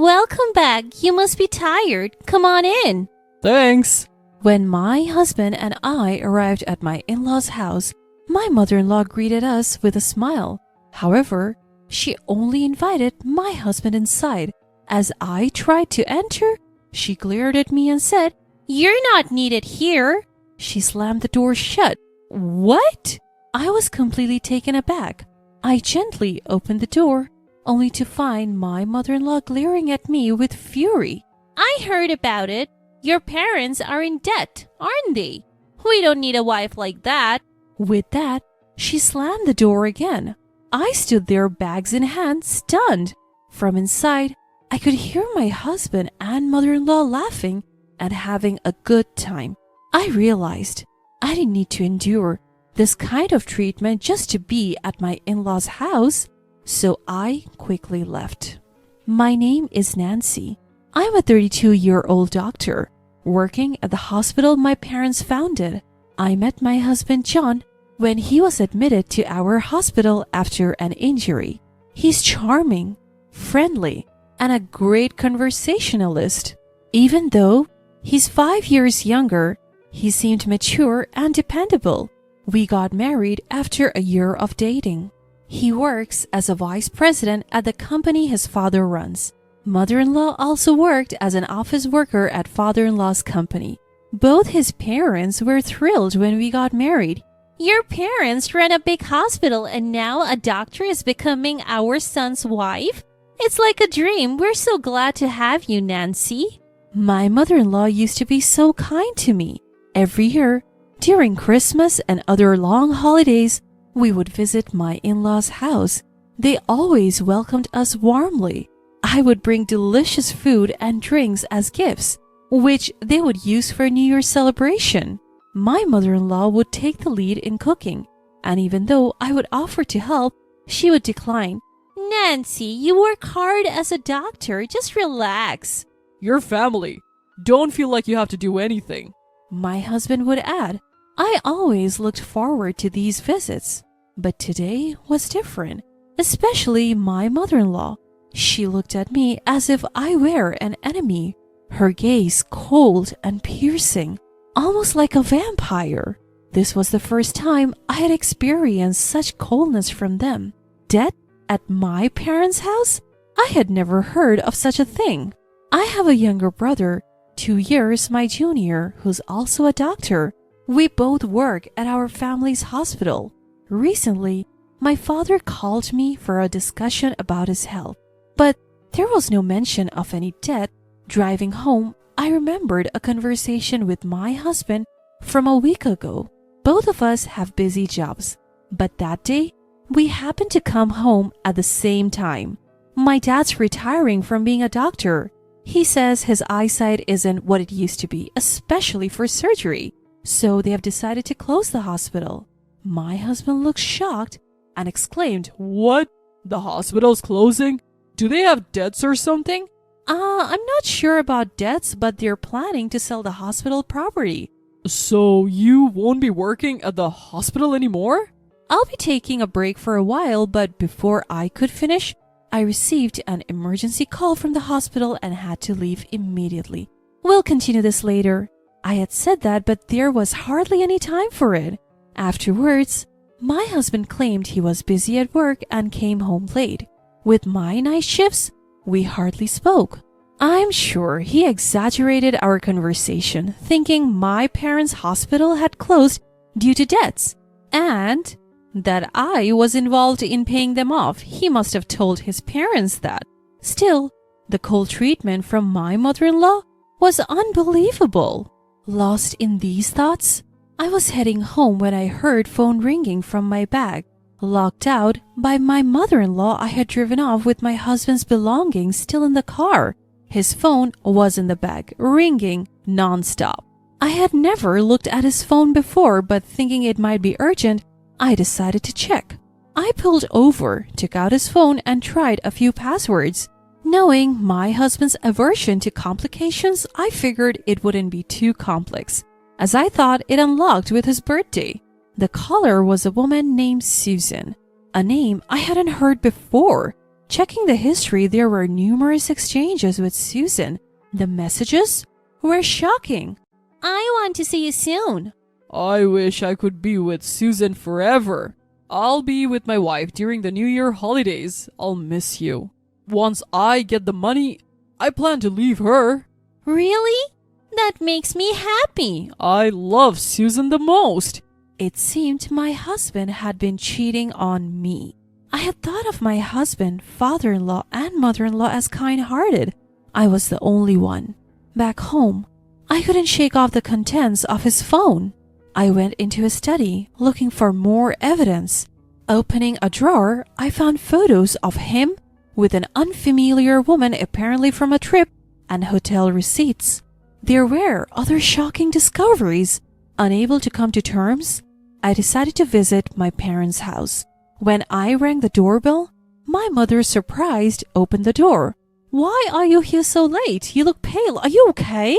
Welcome back. You must be tired. Come on in. Thanks. When my husband and I arrived at my in-laws' house, my mother-in-law greeted us with a smile. However, she only invited my husband inside. As I tried to enter, she glared at me and said, "You're not needed here." She slammed the door shut. What? I was completely taken aback. I gently opened the door, only to find my mother-in-law glaring at me with fury. "I heard about it. Your parents are in debt, aren't they? We don't need a wife like that." With that, she slammed the door again. I stood there, bags in hand, stunned. From inside, I could hear my husband and mother-in-law laughing and having a good time. I realized I didn't need to endure this kind of treatment just to be at my in-laws' house, so I quickly left. My name is Nancy. I'm a 32-year-old doctor working at the hospital my parents founded. I met my husband John when he was admitted to our hospital after an injury. He's charming, friendly, and a great conversationalist. Even though he's 5 years younger, he seemed mature and dependable. We got married after a year of dating. He works as a vice president at the company his father runs. Mother-in-law also worked as an office worker at father-in-law's company. Both his parents were thrilled when we got married. Your parents run a big hospital and now a doctor is becoming our son's wife? It's like a dream. We're so glad to have you, Nancy. My mother-in-law used to be so kind to me. Every year, during Christmas and other long holidays, we would visit my in-laws' house. They always welcomed us warmly. I would bring delicious food and drinks as gifts, which they would use for New Year's celebration. My mother-in-law would take the lead in cooking, and even though I would offer to help, she would decline. "Nancy, you work hard as a doctor. Just relax." Your family. Don't feel like you have to do anything. My husband would add. I always looked forward to these visits, but today was different, especially my mother-in-law. She looked at me as if I were an enemy, her gaze cold and piercing, almost like a vampire. This was the first time I had experienced such coldness from them. Death at my parents' house? I had never heard of such a thing. I have a younger brother, 2 years my junior, who's also a doctor. We both work at our family's hospital. Recently, my father called me for a discussion about his health, but there was no mention of any debt. Driving home, I remembered a conversation with my husband from a week ago. Both of us have busy jobs, but that day, we happened to come home at the same time. My dad's retiring from being a doctor. He says his eyesight isn't what it used to be, especially for surgery, so they have decided to close the hospital. My husband looked shocked and exclaimed, What? The hospital's closing? Do they have debts or something? I'm not sure about debts, but they're planning to sell the hospital property. So you won't be working at the hospital anymore? I'll be taking a break for a while, but before I could finish, I received an emergency call from the hospital and had to leave immediately. We'll continue this later. I had said that, but there was hardly any time for it. Afterwards, my husband claimed he was busy at work and came home late. With my night shifts, we hardly spoke. I'm sure he exaggerated our conversation, thinking my parents' hospital had closed due to debts, and that I was involved in paying them off. He must have told his parents that. Still, the cold treatment from my mother-in-law was unbelievable. Lost in these thoughts, I was heading home when I heard phone ringing from my bag. Locked out by my mother-in-law, I had driven off with my husband's belongings still in the car. His phone was in the bag, ringing non-stop. I had never looked at his phone before, but thinking it might be urgent, I decided to check. I pulled over, took out his phone, and tried a few passwords. Knowing my husband's aversion to complications, I figured it wouldn't be too complex, as I thought it unlocked with his birthday. The caller was a woman named Susan, a name I hadn't heard before. Checking the history, there were numerous exchanges with Susan. The messages were shocking. I want to see you soon. I wish I could be with Susan forever. I'll be with my wife during the New Year holidays. I'll miss you. Once I get the money, I plan to leave her. Really? That makes me happy. I love Susan the most. It seemed my husband had been cheating on me. I had thought of my husband, father-in-law, and mother-in-law as kind-hearted. I was the only one. Back home, I couldn't shake off the contents of his phone. I went into his study, looking for more evidence. Opening a drawer, I found photos of him with an unfamiliar woman apparently from a trip and hotel receipts. There were other shocking discoveries. Unable to come to terms, I decided to visit my parents' house. When I rang the doorbell, my mother, surprised, opened the door. "Why are you here so late? You look pale. Are you okay?"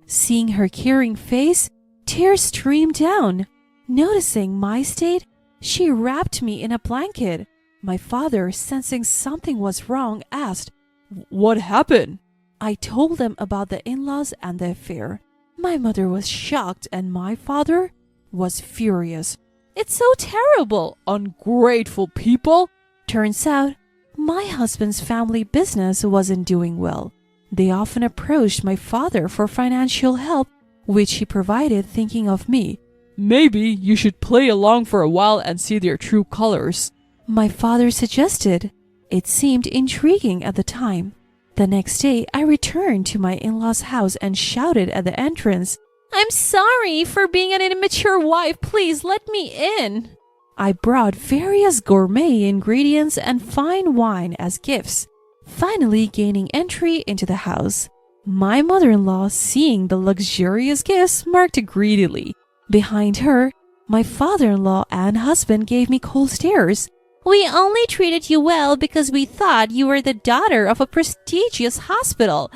Seeing her caring face, tears streamed down. Noticing my state, she wrapped me in a blanket. My father, sensing something was wrong, asked, What happened? I told them about the in-laws and the affair. My mother was shocked and my father was furious. It's so terrible. Ungrateful people. Turns out, my husband's family business wasn't doing well. They often approached my father for financial help, which he provided, thinking of me. Maybe you should play along for a while and see their true colors. My father suggested. It seemed intriguing at the time. The next day, I returned to my in-laws' house and shouted at the entrance, I'm sorry for being an immature wife. Please let me in. I brought various gourmet ingredients and fine wine as gifts, finally gaining entry into the house. My mother-in-law, seeing the luxurious gifts, smirked greedily. Behind her, my father-in-law and husband gave me cold stares. We only treated you well because we thought you were the daughter of a prestigious hospital.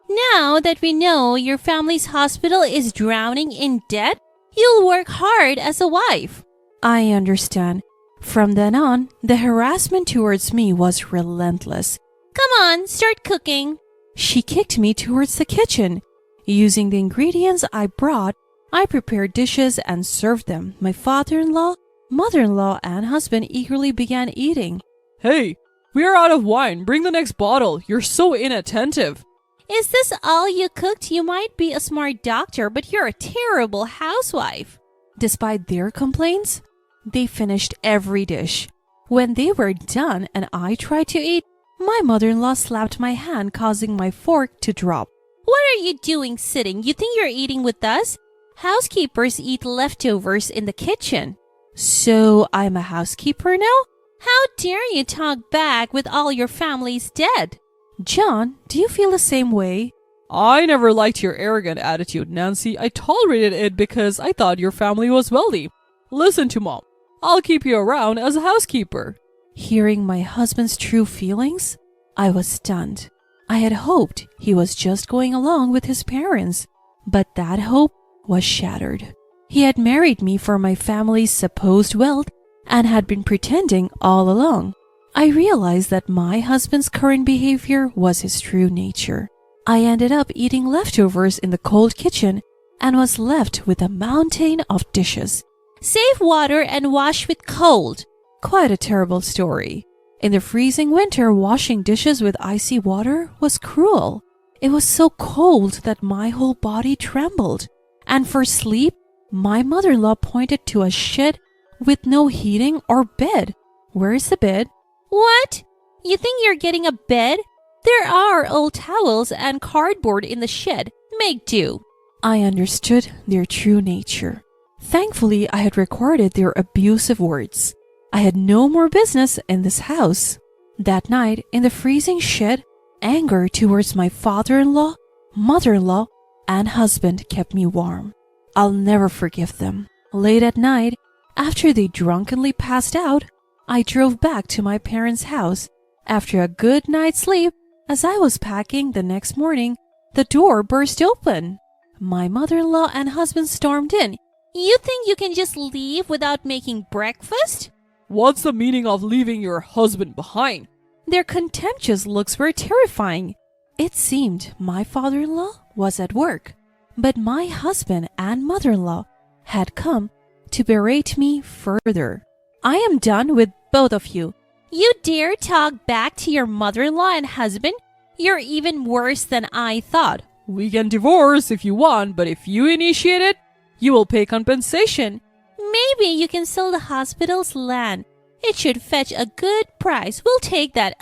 Now that we know your family's hospital is drowning in debt, you'll work hard as a wife. I understand. From then on, the harassment towards me was relentless. Come on, start cooking. She kicked me towards the kitchen. Using the ingredients I brought, I prepared dishes and served them. My father-in-law, mother-in-law, and husband eagerly began eating. Hey, we are out of wine. Bring the next bottle. You're so inattentive. Is this all you cooked? You might be a smart doctor, but you're a terrible housewife. Despite their complaints, they finished every dish. When they were done and I tried to eat, my mother-in-law slapped my hand, causing my fork to drop. What are you doing sitting? You think you're eating with us? Housekeepers eat leftovers in the kitchen. So I'm a housekeeper now? How dare you talk back with all your family's dead? John, do you feel the same way? I never liked your arrogant attitude, Nancy. I tolerated it because I thought your family was wealthy. Listen to Mom. I'll keep you around as a housekeeper. Hearing my husband's true feelings, I was stunned. I had hoped he was just going along with his parents, but that hope was shattered. He had married me for my family's supposed wealth and had been pretending all along. I realized that my husband's current behavior was his true nature. I ended up eating leftovers in the cold kitchen and was left with a mountain of dishes. Save water and wash with cold. Quite a terrible story. In the freezing winter, washing dishes with icy water was cruel. It was so cold that my whole body trembled. And for sleep, my mother-in-law pointed to a shed with no heating or bed. Where is the bed? What? You think you're getting a bed? There are old towels and cardboard in the shed. Make do. I understood their true nature. Thankfully, I had recorded their abusive words. I had no more business in this house. That night, in the freezing shed, anger towards my father-in-law, mother-in-law, and husband kept me warm. I'll never forgive them. Late at night, after they drunkenly passed out, I drove back to my parents' house. After a good night's sleep, as I was packing the next morning, the door burst open. My mother-in-law and husband stormed in. You think you can just leave without making breakfast? What's the meaning of leaving your husband behind? Their contemptuous looks were terrifying. It seemed my father-in-law was at work, but my husband and mother-in-law had come to berate me further. I am done with both of you. You dare talk back to your mother-in-law and husband? You're even worse than I thought. We can divorce if you want, but if you initiate it, you will pay compensation. Maybe you can sell the hospital's land. It should fetch a good price. We'll take that.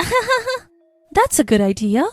That's a good idea.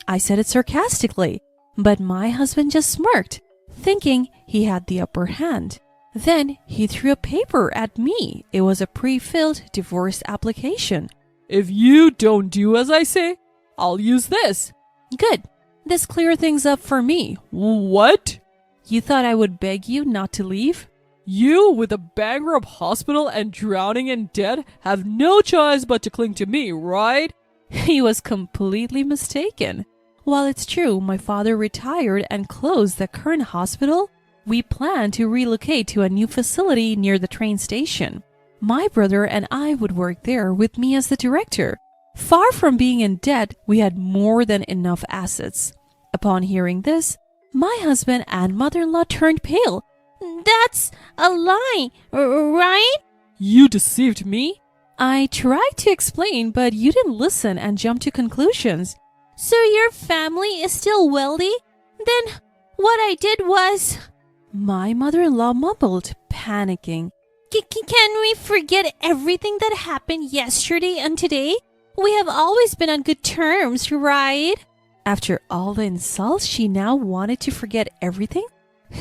I said it sarcastically, but my husband just smirked, thinking he had the upper hand. Then he threw a paper at me. It was a pre-filled divorce application. If you don't do as I say, I'll use this. Good. This clears things up for me. What? You thought I would beg you not to leave? You, with a bankrupt hospital and drowning in debt, have no choice but to cling to me, right? He was completely mistaken. While it's true my father retired and closed the current hospital, we plan to relocate to a new facility near the train station. My brother and I would work there with me as the director. Far from being in debt, we had more than enough assets. Upon hearing this, my husband and mother-in-law turned pale. That's a lie, right? You deceived me? I tried to explain, but you didn't listen and jumped to conclusions. So your family is still wealthy? Then what I did was... My mother-in-law mumbled, panicking. Can we forget everything that happened yesterday and today? We have always been on good terms, right? After all the insults, she now wanted to forget everything?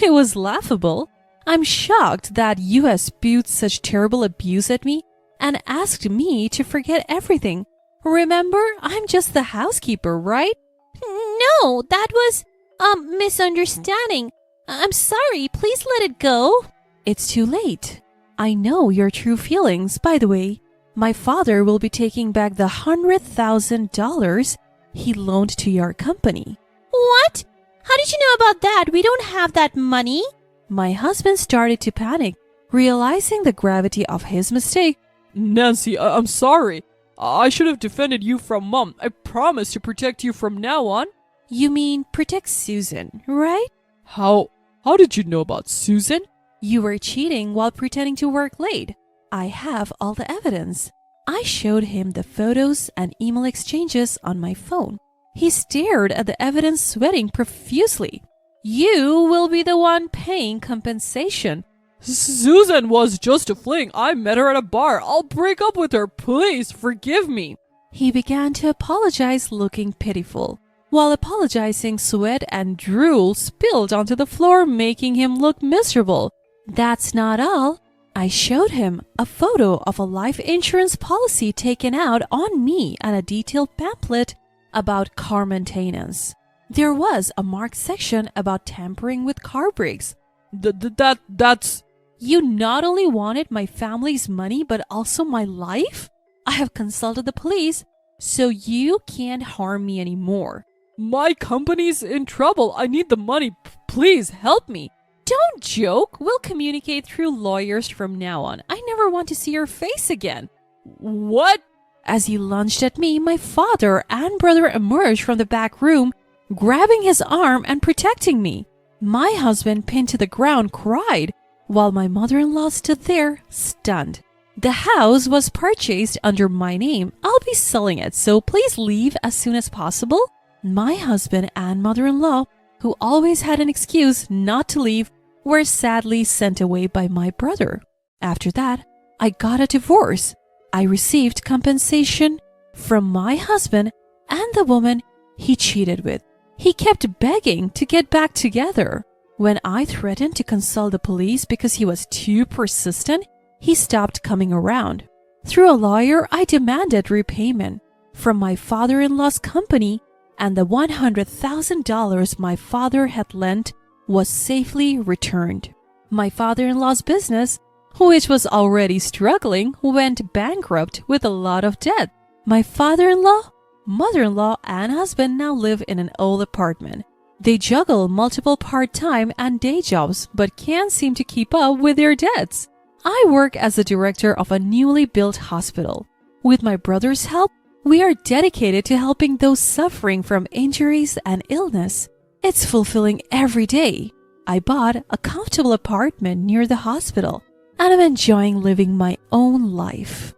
It was laughable. I'm shocked that you have spewed such terrible abuse at me and asked me to forget everything. Remember, I'm just the housekeeper, right? No, that was a misunderstanding. I'm sorry, please let it go. It's too late. I know your true feelings. By the way, my father will be taking back the $100,000 he loaned to your company. What? How did you know about that? We don't have that money. My husband started to panic, realizing the gravity of his mistake. Nancy, I'm sorry. I should have defended you from Mom. I promise to protect you from now on. You mean protect Susan, right? How did you know about Susan? You were cheating while pretending to work late. I have all the evidence. I showed him the photos and email exchanges on my phone. He stared at the evidence, sweating profusely. You will be the one paying compensation. Susan was just a fling. I met her at a bar. I'll break up with her. Please forgive me. He began to apologize, looking pitiful. While apologizing, sweat and drool spilled onto the floor, making him look miserable. That's not all. I showed him a photo of a life insurance policy taken out on me and a detailed pamphlet about car maintenance. There was a marked section about tampering with car brakes. That's... You not only wanted my family's money, but also my life? I have consulted the police, so you can't harm me anymore. My company's in trouble. I need the money. Please help me. Don't joke. We'll communicate through lawyers from now on. I never want to see your face again. What? As he lunged at me, my father and brother emerged from the back room, grabbing his arm and protecting me. My husband, pinned to the ground, cried, while my mother-in-law stood there, stunned. The house was purchased under my name. I'll be selling it, so please leave as soon as possible. My husband and mother-in-law, who always had an excuse not to leave, were sadly sent away by my brother. After that, I got a divorce. I received compensation from my husband and the woman he cheated with. He kept begging to get back together. When I threatened to consult the police because he was too persistent, he stopped coming around. Through a lawyer, I demanded repayment from my father-in-law's company, and the $100,000 my father had lent was safely returned. My father-in-law's business, which was already struggling, went bankrupt with a lot of debt. My father-in-law, mother-in-law, and husband now live in an old apartment. They juggle multiple part-time and day jobs, but can't seem to keep up with their debts. I work as the director of a newly built hospital. With my brother's help, We are dedicated to helping those suffering from injuries and illness. It's fulfilling every day. I bought a comfortable apartment near the hospital, and I'm enjoying living my own life.